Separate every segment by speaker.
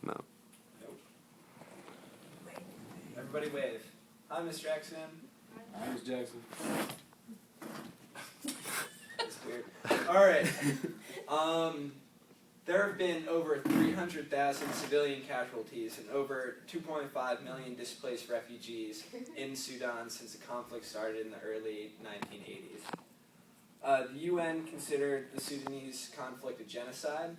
Speaker 1: No.
Speaker 2: Nope. Everybody wave. Hi, Miss Jackson.
Speaker 3: Hi, Miss Jackson.
Speaker 2: That's weird. All right. There have been over 300,000 civilian casualties and over 2.5 million displaced refugees in Sudan since the conflict started in the early 1980s. The UN considered the Sudanese conflict a genocide,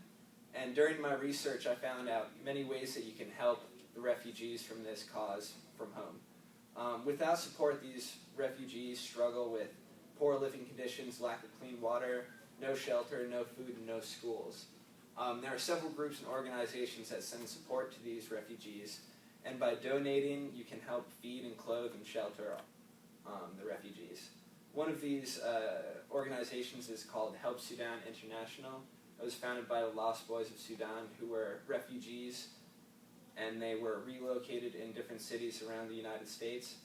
Speaker 2: and during my research I found out many ways that you can help the refugees from this cause from home. Without support, these refugees struggle with poor living conditions, lack of clean water, no shelter, no food, and no schools. There are several groups and organizations that send support to these refugees, and by donating, you can help feed and clothe and shelter the refugees. One of these organizations is called Help Sudan International. It was founded by the Lost Boys of Sudan, who were refugees, and they were relocated in different cities around the United States.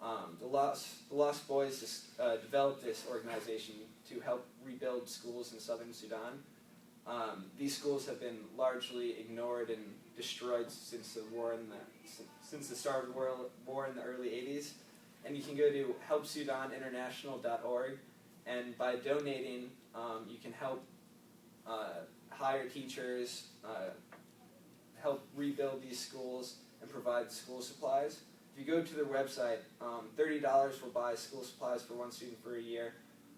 Speaker 2: The Lost Boys developed this organization to help rebuild schools in southern Sudan. These schools have been largely ignored and destroyed since the start of the war in the early 80s. And you can go to helpsudaninternational.org, and by donating, you can help hire teachers, help rebuild these schools, and provide school supplies. If you go to their website, $30 will buy school supplies for one student for a year,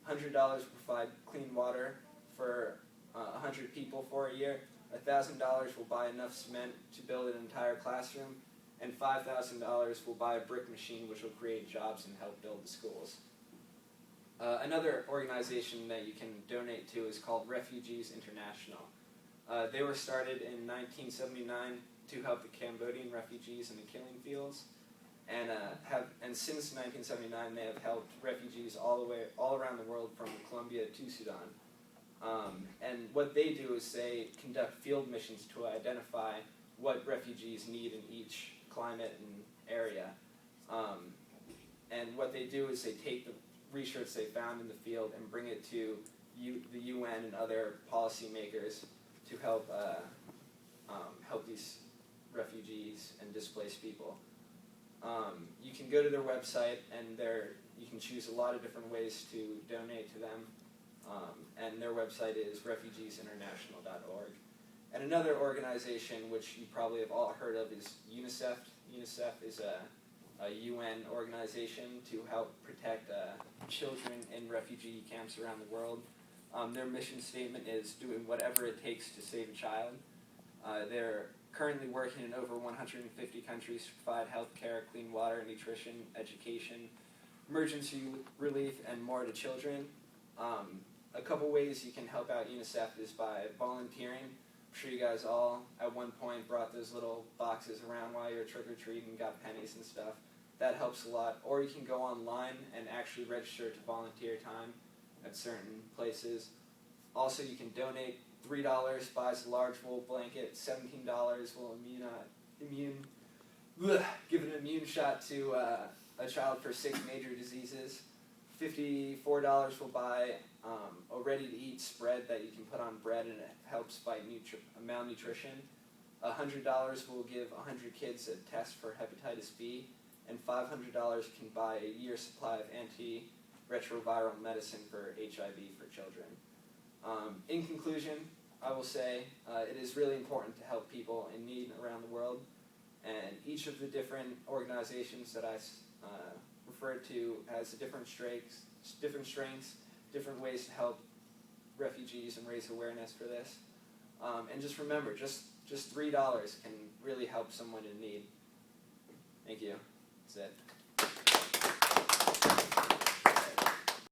Speaker 2: $100 will provide clean water for 100 people for a year, $1,000 will buy enough cement to build an entire classroom, and $5,000 will buy a brick machine which will create jobs and help build the schools. Another organization that you can donate to is called Refugees International. They were started in 1979 to help the Cambodian refugees in the killing fields, and since 1979 they have helped refugees all around the world from Colombia to Sudan. And what they do is they conduct field missions to identify what refugees need in each climate and area. And what they do is they take the research they found in the field and bring it to the UN and other policymakers to help these refugees and displaced people. You can go to their website, and you can choose a lot of different ways to donate to them. And their website is refugiesinternational.org. And another organization which you probably have all heard of is UNICEF. UNICEF is a UN organization to help protect children in refugee camps around the world. Their mission statement is doing whatever it takes to save a child. They're currently working in over 150 countries to provide health care, clean water, nutrition, education, emergency relief, and more to children. A couple ways you can help out UNICEF is by volunteering. I'm sure you guys all at one point brought those little boxes around while you were trick-or-treating and got pennies and stuff. That helps a lot. Or you can go online and actually register to volunteer time at certain places. Also, you can donate. $3 buys a large wool blanket. $17 will give an immune shot to a child for 6 major diseases. $54 will buy a ready-to-eat spread that you can put on bread, and it helps fight malnutrition. $100 will give 100 kids a test for hepatitis B, and $500 can buy a year's supply of antiretroviral medicine for HIV for children. In conclusion, I will say it is really important to help people in need around the world, and each of the different organizations that I referred to has different strengths, different ways to help refugees and raise awareness for this. And just remember, just $3 can really help someone in need. Thank you. That's it.